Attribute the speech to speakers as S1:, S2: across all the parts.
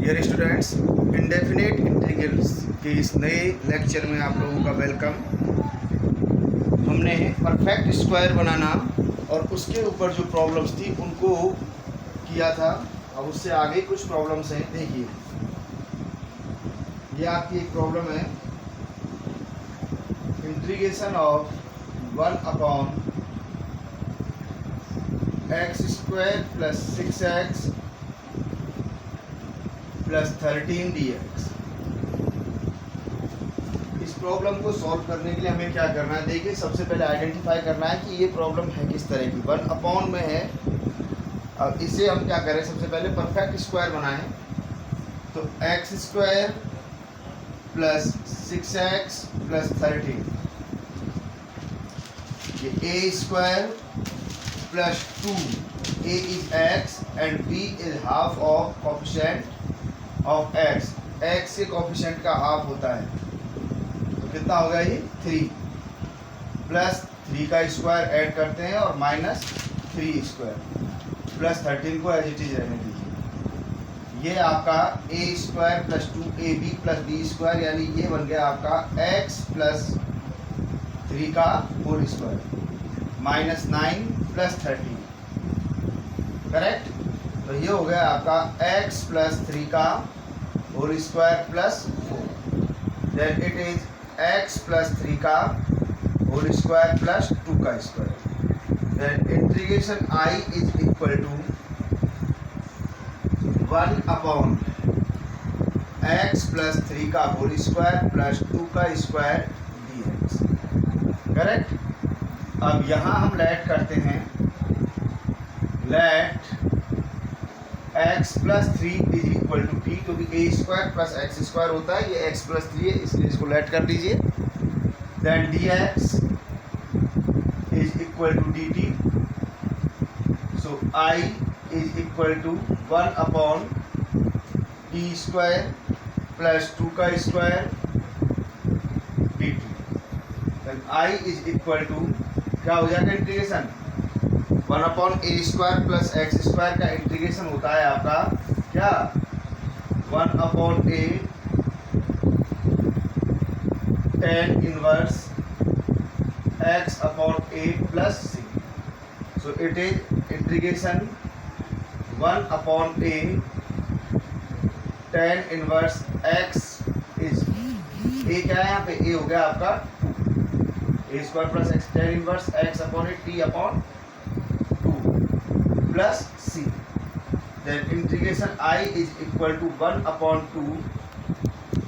S1: Dear students, indefinite integrals के इस नए लेक्चर में आप लोगों का वेलकम। हमने परफेक्ट स्क्वायर बनाना और उसके ऊपर जो प्रॉब्लम्स थी उनको किया था। अब उससे आगे कुछ प्रॉब्लम्स हैं, देखिए। ये आपकी एक प्रॉब्लम है, integration of 1/x² + 6x + 13 dx। इस प्रॉब्लम को सॉल्व करने के लिए हमें क्या करना है, देखिए। सबसे पहले आइडेंटिफाई करना है कि ये प्रॉब्लम है किस तरह की। 1/, में है। अब इसे हम क्या करें, सबसे पहले परफेक्ट स्क्वायर बनाएं। तो x² + 6x + 13, ये a² + 2, a is x and b is half of coefficient of x। x के कोफिशिएंट का हाफ होता है, तो कितना होगा ये 3 + 3 का स्क्वायर ऐड करते हैं और -3² + 13 को एज इट इज रहने दीजिए। ये आपका a² + 2ab + b², यानी ये बन गया आपका x + 3 का होल स्क्वायर -9 + 13, करेक्ट। तो ये हो गया आपका x + 3 का whole square +4, then it is x + 3 का होल स्क्वायर +2 का square. Then integration I is equal to 1/x + 3 का होल स्क्वायर +2 का स्क्वायर dx, करेक्ट। अब यहाँ हम लेट करते हैं, let x + 3 is equal to t, क्योंकि a² + x² होता है, ये x + 3 है, इसलिए इसको लेट कर दीजिए। Then dx is equal to dt, so I is equal to 1/t² + 2 का square dt। Then I is equal to क्या हो जाएगा, इंटीग्रेशन 1/a² + x² का इंटीग्रेशन होता है आपका क्या, 1/a tan 1 x/a + c। So it is integration 1/a tan 1 x is a, क्या है यहाँ पे, a हो गया आपका 2, a² + x tan 1 x/a t/2 + c। Then integration I is equal to 1/2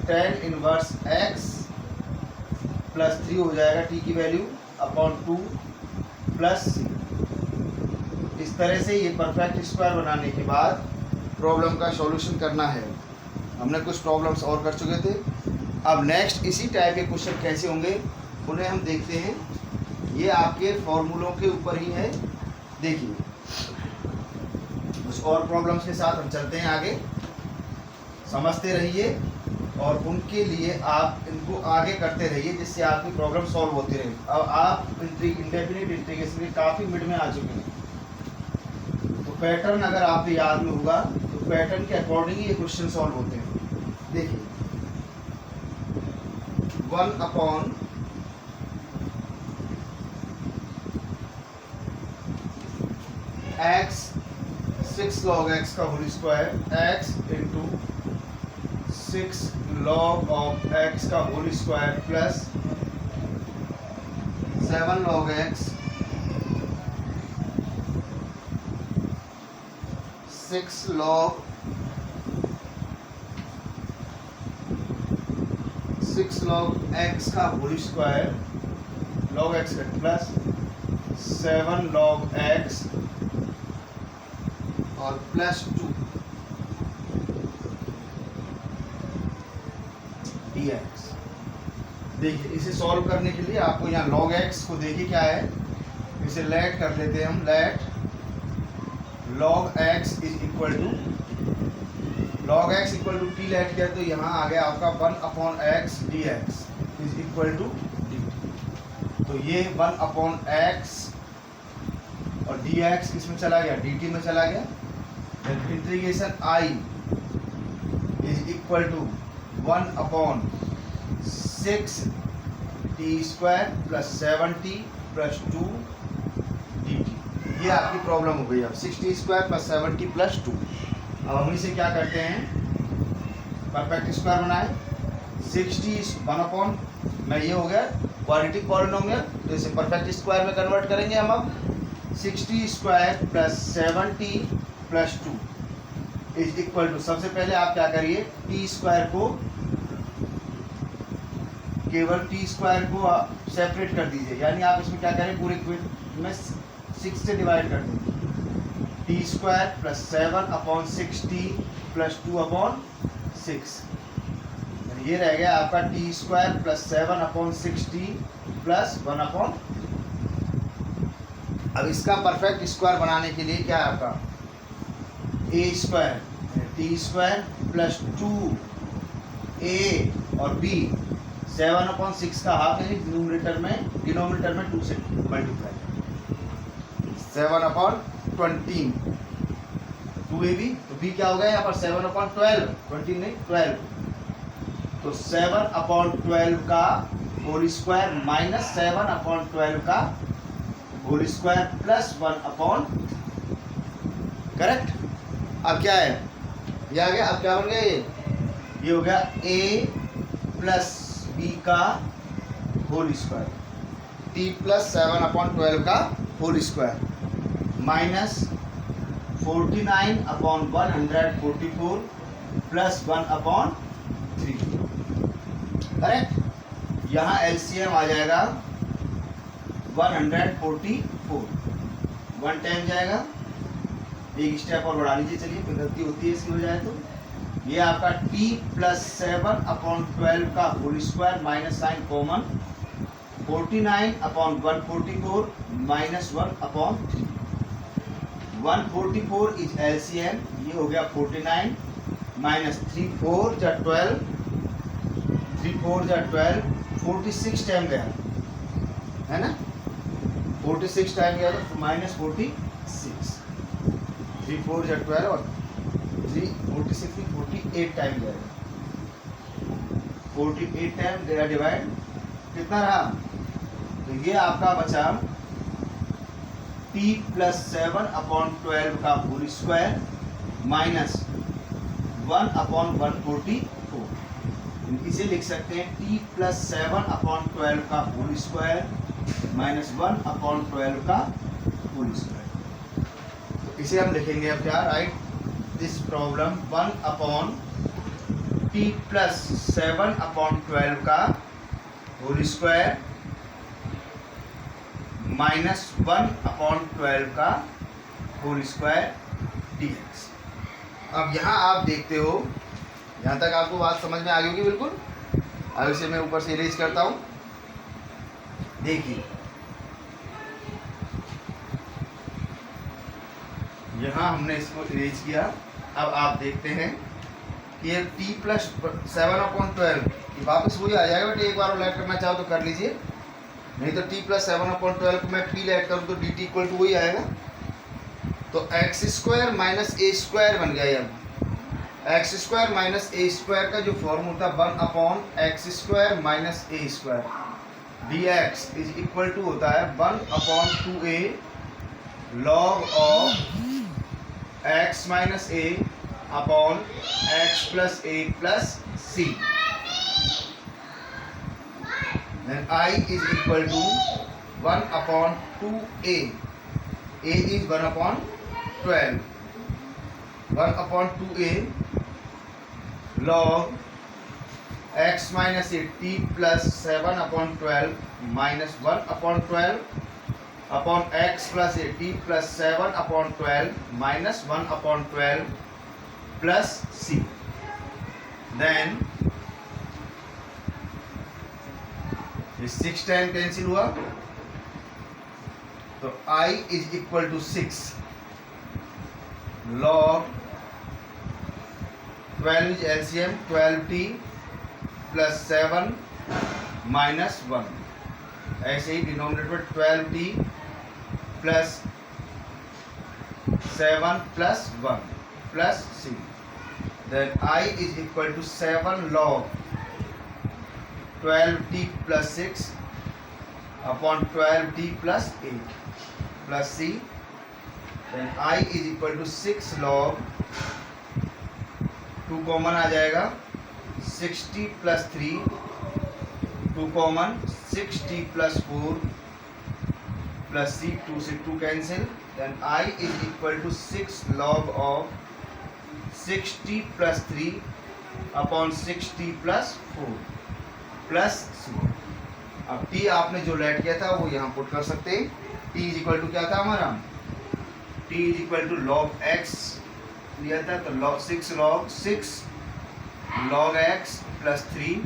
S1: tan 1 x + 3 हो जाएगा t की वैल्यू /2 + c। इस तरह से ये परफेक्ट स्क्वायर बनाने के बाद प्रॉब्लम का सॉल्यूशन करना है। हमने कुछ प्रॉब्लम्स और कर चुके थे। अब नेक्स्ट इसी टाइप के क्वेश्चन कैसे होंगे उन्हें हम देखते हैं। ये आपके फॉर्मूलों के ऊपर ही है, देखिए। कुछ और प्रॉब्लम्स के साथ हम चलते हैं आगे, समझते रहिए और उनके लिए आप इनको आगे करते रहिए, जिससे आपकी प्रॉब्लम सॉल्व होती रहे। अब आप इंडेफिनिट इंटीग्रेशन के काफ़ी मिड में आ चुके हैं, तो पैटर्न अगर आपके याद में होगा तो पैटर्न के अकॉर्डिंग ये क्वेश्चन सॉल्व होते हैं। देखिए, 1/(x) 6 log x का whole square x × 6 log of x का whole square plus 7 log x 6 log 6 log x का होल स्क्वायर log x का प्लस 7 log x और +2 dx। देखिए, इसे सॉल्व करने के लिए आपको यहाँ log x को देखिए क्या है, इसे लेट कर लेते हैं हम। Let log x is equal to log x equal to t let किया, तो यहाँ आ गया आपका 1/x dx is equal to dt। तो ये 1/x और dx किस में चला गया, dt में चला गया। Integration I equal to 1/6t² plus 7t plus 2 dt। ये आपकी प्रॉब्लम हो गई। अब 6t² प्लस 7t प्लस 2। अब हम इसे क्या करते हैं, परफेक्ट स्क्वायर बनाए। 60 1/, में ये हो गया क्वाड्रेटिक पॉलिनोमियल, तो इसे परफेक्ट स्क्वायर में कन्वर्ट करेंगे हम। अब 60² plus 7t plus 2 is equal to, सबसे पहले आप क्या करिए, t² को, केवल t² को सेपरेट कर दीजिए, यानी आप इसमें क्या करें, पूरे में 6 से डिवाइड कर देंगे। t² प्लस 7/6t प्लस 2/6, ये रह गया आपका t² प्लस 7/6t प्लस 1/। अब इसका परफेक्ट स्क्वायर बनाने के लिए क्या है आपका, a² t² प्लस 2a और b, 7/6 का हाफ, यानी डिनोमिनेटर में 2 से मल्टीप्लाई, 7/20, 2ab, तो b क्या हो गया यहाँ पर 7/12, 20 नहीं 12, तो 7/12 का होल स्क्वायर माइनस 7/12 का होल स्क्वायर प्लस 1/, करेक्ट। अब क्या है, ये आ गया। अब क्या बन गया, ये हो गया a प्लस b का होल स्क्वायर, t प्लस 7/12 का whole square minus 49/144 plus 1/3, correct. यहाँ एलसीएम आ जाएगा 144, 1 टाइम जाएगा, एक स्टेप और बढ़ा लीजिए, चलिए कोई गलती होती है इसकी हो जाए तो। ये आपका t प्लस 7/12 का whole square minus sign common, 49/144 minus 1/3, 144 is LCM, ये हो गया 49 माइनस 3 4 जा 12, 3 4 जा 12, 46 टाइम गया है ना, 46 टाइम गया तो माइनस 46, 3 4 जा 12 और 3 46 में 48 टाइम जाएगा, 48 टाइम गया डिवाइड, कितना रहा, तो ये आपका बचा t प्लस 7/12 का होल स्क्वायर माइनस 1/144, इसे लिख सकते हैं t प्लस 7/12 का होल स्क्वायर माइनस 1/12 का होल स्क्वायर। तो इसे हम लिखेंगे अब क्या, right this problem 1/t plus 7/12 का होल स्क्वायर माइनस 1/12 का होल स्क्वायर dx। अब यहाँ आप देखते हो, यहाँ तक आपको बात समझ में आ गई होगी बिल्कुल। अब इसे मैं ऊपर से इरेज करता हूँ, देखिए यहाँ हमने इसको इरेज किया। अब आप देखते हैं कि ये t प्लस 7/12 वापस वही आ जाएगा, बट एक बार और ऐड करना चाहो तो कर लीजिए, नहीं तो t प्लस 7/12 को मैं p ऐड करूँ तो dt इक्वल टू वही आएगा। तो x² माइनस a² बन गया। अब x² माइनस a² का जो फॉर्मूला था 1/x² minus a² dx is equal to होता है 1/2a log of x minus a upon x plus a plus c। Then I is equal to 1/2a. A is 1/12. 1/2a log x minus a t plus 7/12 minus 1/12 upon x plus a t plus 7/12 minus 1/12 plus c. Then 6 time cancel हुआ तो I is equal to 6 log 12 is LCM 12t plus 7 minus 1। ऐसे ही denominator 12t plus 7 plus 1 plus c। then I is equal to 7 log 12t plus 6 upon 12t plus 8 plus c, then I is equal to 6 log 2 common आ जाएगा 60 plus 3 2 common 6t plus 4 plus c, 2 से 2 cancel, then I is equal to 6 log of 60 plus 3 upon 6t plus 4 plus c। अब t आपने जो late किया था वो यहाँ पुट कर सकते हैं। t इज इक्वल टू क्या था हमारा, t is equal to log x लिया था, तो log 6 log x plus 3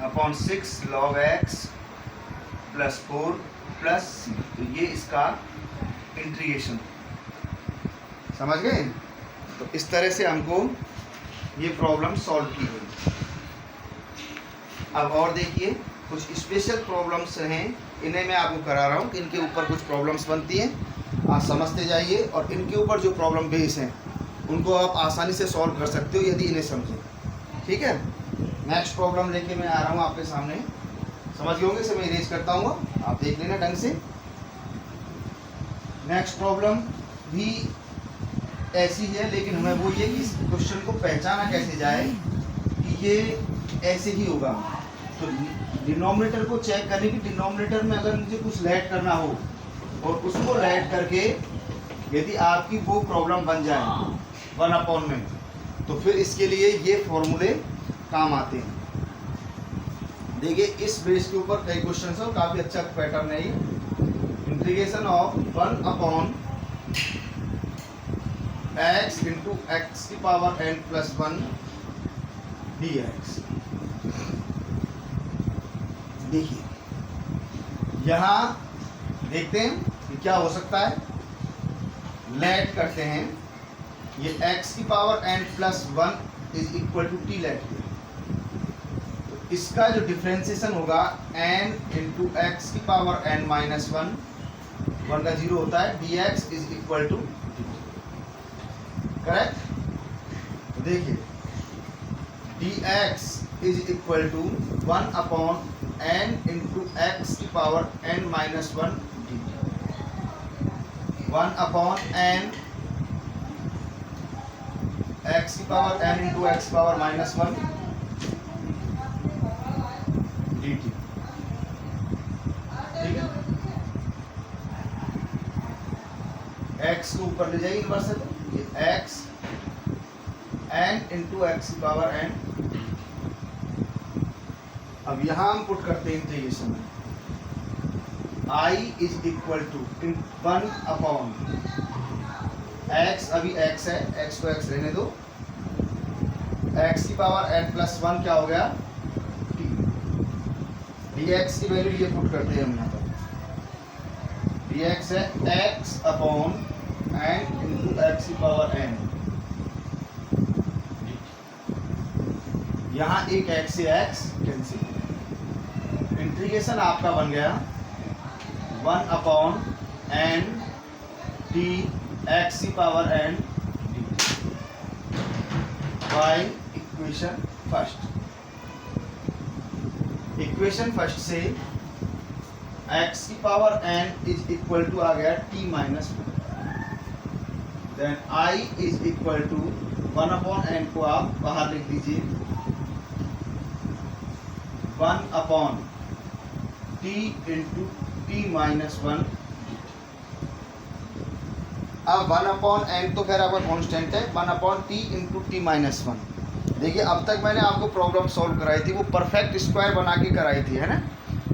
S1: upon 6 log x plus 4 plus c। तो ये इसका इंटीग्रेशन, समझ गए। तो इस तरह से हमको ये प्रॉब्लम सॉल्व की गई। अब और देखिए कुछ स्पेशल प्रॉब्लम्स हैं, इन्हें मैं आपको करा रहा हूँ कि इनके ऊपर कुछ प्रॉब्लम्स बनती हैं, आप समझते जाइए और इनके ऊपर जो प्रॉब्लम बेस हैं उनको आप आसानी से सॉल्व कर सकते हो यदि इन्हें समझें। ठीक है, नेक्स्ट प्रॉब्लम लेके मैं आ रहा हूँ आपके सामने, समझ गए होंगे, इसे मैं इरेज करता हूँ, आप देख लेना ढंग से। नेक्स्ट प्रॉब्लम भी ऐसी है, लेकिन हमें वो ये कि इस क्वेश्चन को पहचाना कैसे जाए कि ये ऐसे ही होगा। तो डिनोमिनेटर को चेक करने की, डिनोमिनेटर में अगर मुझे कुछ ऐड करना हो और उसको ऐड करके यदि आपकी वो प्रॉब्लम बन जाए 1 अपॉन में, तो फिर इसके लिए ये फॉर्मूले काम आते हैं। देखिए इस बेस के ऊपर कई क्वेश्चन है और काफ़ी अच्छा पैटर्न है ये। Integration of 1 upon x into x की पावर n प्लस 1 dx। देखिए यहाँ देखते हैं कि क्या हो सकता है, लेट करते हैं, ये x की power n plus 1 is equal to t let किया, तो इसका जो डिफ्रेंसिएशन होगा n इंटू एक्स की पावर n माइनस 1 का 0 होता है, dx is equal to, correct. तो देखिए dx is equal to 1 upon n into x की power n minus 1 1 upon n x की power n into x power minus 1 dt। ठीक है, x को ऊपर ले जाइए इनवर्स से, तो ये x n इंटू एक्स की पावर n। अब यहाँ हम पुट करते हैं इंटीग्रेशन में, I is equal to 1 upon x, अभी x है, x को x रहने दो, x की पावर n प्लस 1 क्या हो गया t, dx की वैल्यू ये पुट करते हैं हम यहाँ पर, dx है x upon n into x की पावर n। यहाँ एक x से x कैंसिल, इंटीग्रेशन आपका बन गया 1 अपॉन n t एक्स की power n by equation first. Equation first से x की power n is equal to आ गया t minus 1, then I is equal to 1 upon n को आप बाहर लिख दीजिए, 1 upon t into t minus 1। अब 1 अपॉन n तो खैर आपका कॉन्स्टेंट है, 1 upon T into t minus 1। देखिए अब तक मैंने आपको प्रॉब्लम सॉल्व कराई थी, वो परफेक्ट स्क्वायर बना के कराई थी, है ना,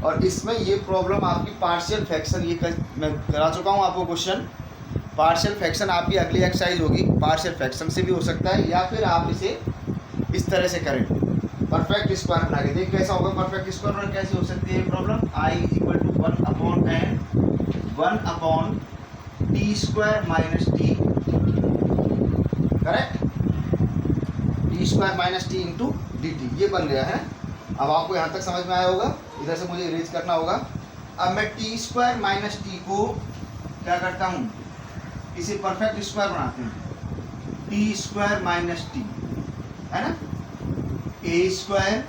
S1: और इसमें ये प्रॉब्लम आपकी पार्शियल फ्रैक्शन, ये मैं करा चुका हूँ आपको क्वेश्चन। पार्शियल फ्रैक्शन आपकी अगली एक्सरसाइज होगी, पार्शियल फ्रैक्शन से भी हो सकता है, या फिर आप इसे इस तरह से करें, परफेक्ट स्क्वायर बना के देख कैसा होगा। परफेक्ट स्क्वायर और कैसे हो सकती है ये problem, I equal to 1 upon n 1 upon T square minus T, correct, T square minus T into D T, ये बन गया है। अब आपको यहाँ तक समझ में आया होगा, इधर से मुझे इरेज करना होगा। अब मैं टी स्क्वायर माइनस टी को क्या करता हूँ, इसे परफेक्ट स्क्वायर बनाते हैं, टी स्क्वायर माइनस टी है ना। A square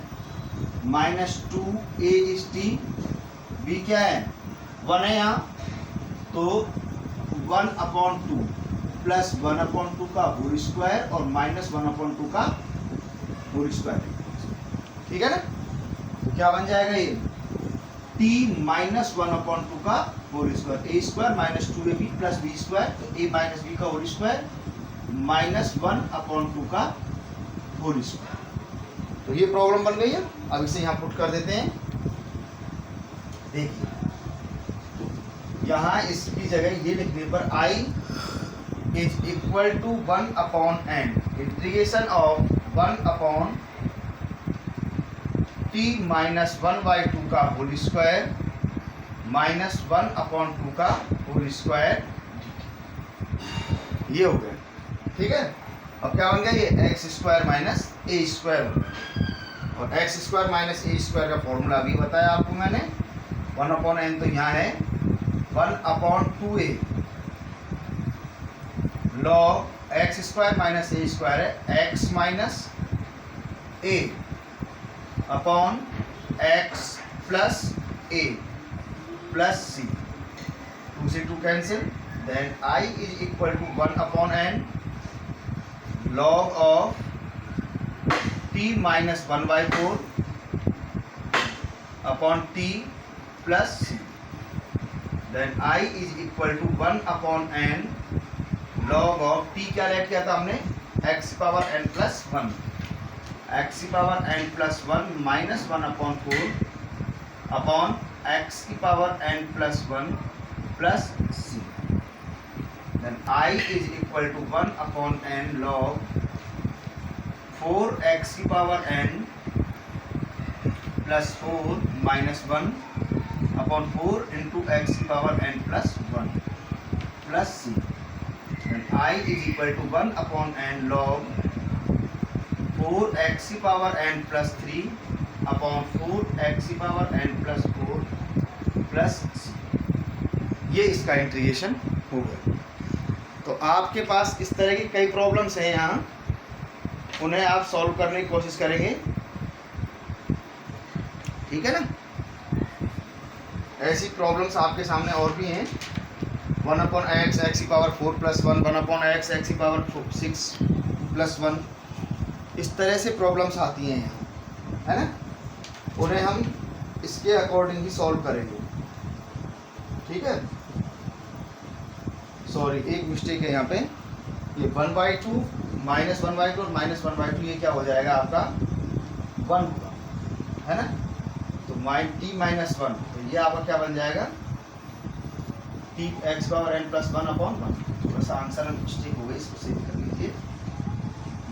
S1: minus 2a is t, b क्या है 1 है यहाँ, तो 1/2 प्लस 1/2 का होल स्क्वायर और माइनस 1/2 का होल स्क्वायर, ठीक है ना। तो क्या बन जाएगा ये t माइनस 1/2 का whole square, a square minus 2ab plus b square, तो a माइनस बी का होल स्क्वायर माइनस 1/2 का होल स्क्वायर। तो ये प्रॉब्लम बन गई है। अब इसे यहाँ पुट कर देते हैं। देखिए यहाँ इसकी जगह ये लिखने पर i is equal to 1/n integration of 1/t minus 1/2 का होल स्क्वायर माइनस 1/2 का होल स्क्वायर, ये हो गया, ठीक है। अब क्या बन गया ये x square minus a square हो गया, और x square minus a square का फॉर्मूला अभी बताया आपको मैंने। 1/n तो यहाँ है 1/2a log x square minus a square है x minus a upon x plus a plus c, 2 से 2 cancel, then i is equal to 1/n log of t minus 1/4 upon t plus c, then i is equal to 1/n log of t क्या late किया था हमने x power n plus 1, x power n plus 1 minus 1/4 upon x की power n plus 1 plus c, then i is equal to 1/n log 4x की power n plus 4 minus 1/4 into x की power n plus 1 plus c, then i is equal to 1/n log 4x की power n plus 3 upon 4x की power n plus 4 plus c। ये इसका integration हो गया। तो आपके पास इस तरह की कई प्रॉब्लम्स हैं यहाँ, उन्हें आप सॉल्व करने की कोशिश करेंगे, ठीक है ना। ऐसी प्रॉब्लम्स आपके सामने और भी हैं। 1/x x की पावर 4 प्लस 1, 1/x x की पावर 6 प्लस 1, इस तरह से प्रॉब्लम्स आती हैं यहाँ, है ना। उन्हें हम इसके अकॉर्डिंग ही सॉल्व करेंगे, ठीक है। सॉरी एक मिस्टेक है यहाँ पे, ये 1/2 माइनस 1/2 और माइनस 1/2 ये क्या हो जाएगा आपका 1 होगा, है ना। तो t माइनस 1, तो ये आपका क्या बन जाएगा t x power n plus 1/1। थोड़ा सा आंसर में मिस्टेक हो गई, इसको सेव कर लीजिए।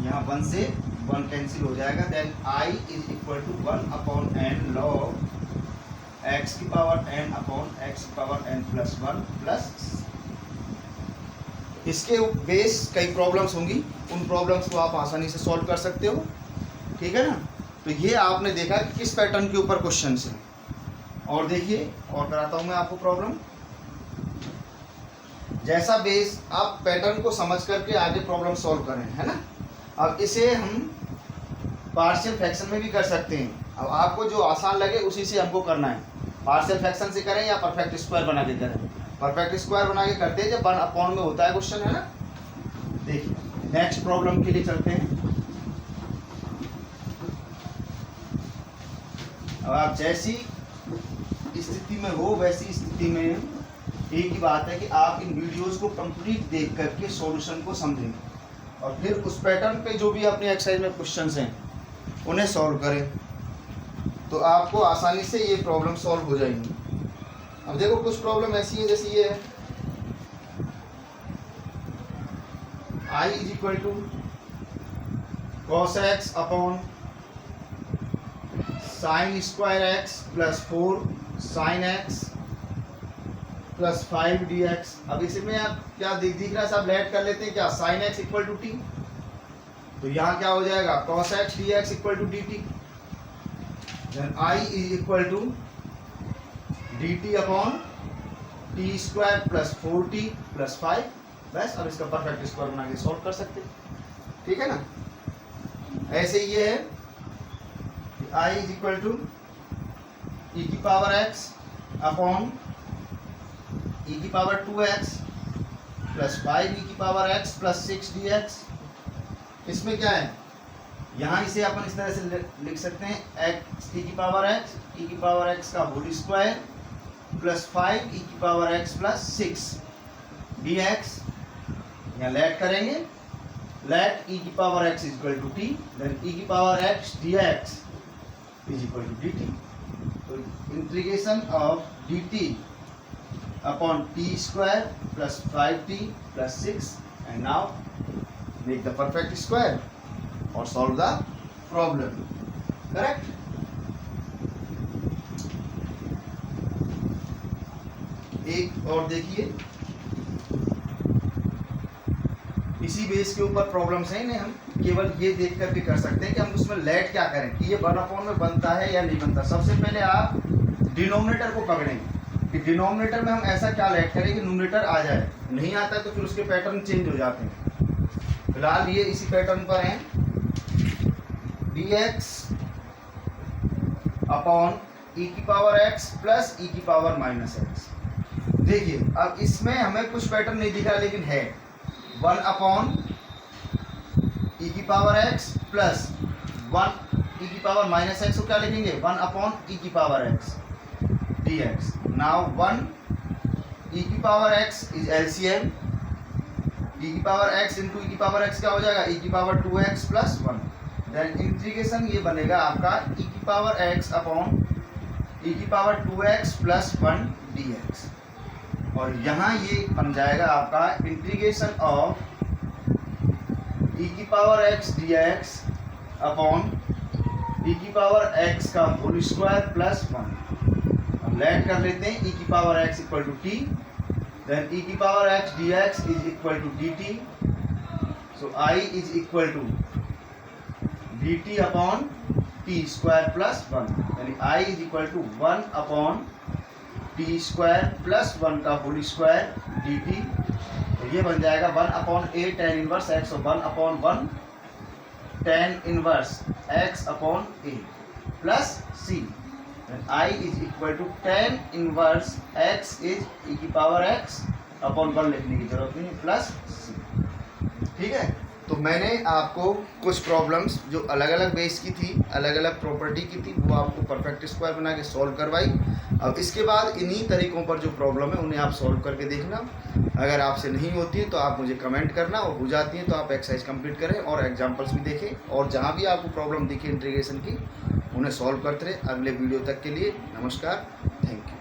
S1: यहाँ 1 से 1 कैंसिल हो जाएगा, then i is equal to 1/n log x की पावर n अपॉन x की पावर n प्लस 1 प्लस। इसके बेस कई प्रॉब्लम्स होंगी, उन प्रॉब्लम्स को आप आसानी से सॉल्व कर सकते हो, ठीक है ना। तो ये आपने देखा कि किस पैटर्न के ऊपर क्वेश्चन हैं। और देखिए और कराता हूँ मैं आपको प्रॉब्लम। जैसा बेस आप पैटर्न को समझ करके आगे प्रॉब्लम सॉल्व करें, है ना। अब इसे हम पार्शियल फ्रैक्शन में भी कर सकते हैं। अब आपको जो आसान लगे उसी से हमको करना है, पार्शियल फ्रैक्शन से करें या परफेक्ट स्क्वायर बना के करें। परफेक्ट स्क्वायर बना के करते हैं जब 1/, में होता है क्वेश्चन, है ना। देखिए नेक्स्ट प्रॉब्लम के लिए चलते हैं। अब आप जैसी स्थिति में हो वैसी स्थिति में एक ही बात है कि आप इन वीडियोस को कंप्लीट देख करके सॉल्यूशन को समझें और फिर उस पैटर्न पे जो भी अपने एक्सरसाइज में क्वेश्चंस हैं उन्हें सॉल्व करें, तो आपको आसानी से ये प्रॉब्लम सॉल्व हो जाएंगी। अब देखो कुछ प्रॉब्लम ऐसी है जैसे ये है, i is equal to cos x upon sine square x plus 4 sine x plus 5 dx। अब इसमें आप क्या दिख रहा है, सब लेट कर लेते हैं क्या, sine x equal to T, तो यहाँ क्या हो जाएगा cos x dx equal to dt, then i is equal to dt upon T square plus 4t plus 5। बस अब इसका परफेक्ट स्क्वायर बना के सॉल्व कर सकते हैं, ठीक है ना। ऐसे ये है I इज इक्वल टू ई की पावर x अपॉन ई की पावर 2x प्लस 5 ई की पावर x प्लस 6 dx। इसमें क्या है, यहाँ इसे अपन इस तरह से लिख सकते हैं x ई की पावर x का होल स्क्वायर प्लस 5 ई की पावर x प्लस 6 dx। यहाँ लेट करेंगे, लेट ई की power x is equal to t, then e की power x dx is equal to dt। तो integration of dt upon t square plus 5t plus 6 and now make the perfect square और solve the problem. Correct. एक और देखिए, इसी base के ऊपर problems हैं, इन्हें हम केवल ये देख कर भी कर सकते हैं कि हम उसमें लेट क्या करें कि ये 1/, में बनता है या नहीं बनता। सबसे पहले आप डिनोमिनेटर को पकड़ेंगे कि डिनोमिनेटर में हम ऐसा क्या लेट करें कि न्यूमरेटर आ जाए, नहीं आता तो फिर उसके पैटर्न चेंज हो जाते हैं। फिलहाल ये इसी पैटर्न पर हैं, dx अपॉन ई की पावर x प्लस ई की पावर माइनस x। देखिए अब इसमें हमें कुछ पैटर्न नहीं दिख रहा, लेकिन है 1 अपॉन ई की पावर x प्लस 1 ई की पावर माइनस x को क्या लिखेंगे 1 अपॉन ई की पावर x dx। नाउ 1 ई की पावर x इज एलसीएम, ई की पावर x इंटू ई की पावर x क्या हो जाएगा ई की power 2x plus 1। Then integration ये बनेगा आपका ई की पावर x अपॉन ई की पावर 2x प्लस 1 dx। और यहाँ ये बन जाएगा आपका इंटीग्रेशन ऑफ ई की power x dx upon e की पावर x का होल स्क्वायर प्लस 1। हम लेट कर लेते हैं ई की power x equal to t, then e की power x dx is equal to dt। So I is equal to dt upon t square plus 1, यानी I is equal to 1 upon t square plus 1 का whole square dt। तो ये बन जाएगा 1 upon a tan inverse x और 1 upon 1 tan inverse x upon a plus c। I is equal to tan inverse x is e की power x upon 1 लिखने की जरूरत नहीं प्लस c। ठीक है, तो मैंने आपको कुछ प्रॉब्लम्स जो अलग अलग बेस की थी, अलग अलग प्रॉपर्टी की थी, वो आपको परफेक्ट स्क्वायर बना के सॉल्व करवाई। अब इसके बाद इन्हीं तरीकों पर जो प्रॉब्लम है उन्हें आप सॉल्व करके देखना। अगर आपसे नहीं होती है तो आप मुझे कमेंट करना, और हो जाती है तो आप एक्सरसाइज कंप्लीट करें और एग्जांपल्स भी देखें, और जहाँ भी आपको प्रॉब्लम दिखे इंटीग्रेशन की उन्हें सॉल्व करते रहे। अगले वीडियो तक के लिए नमस्कार, थैंक यू।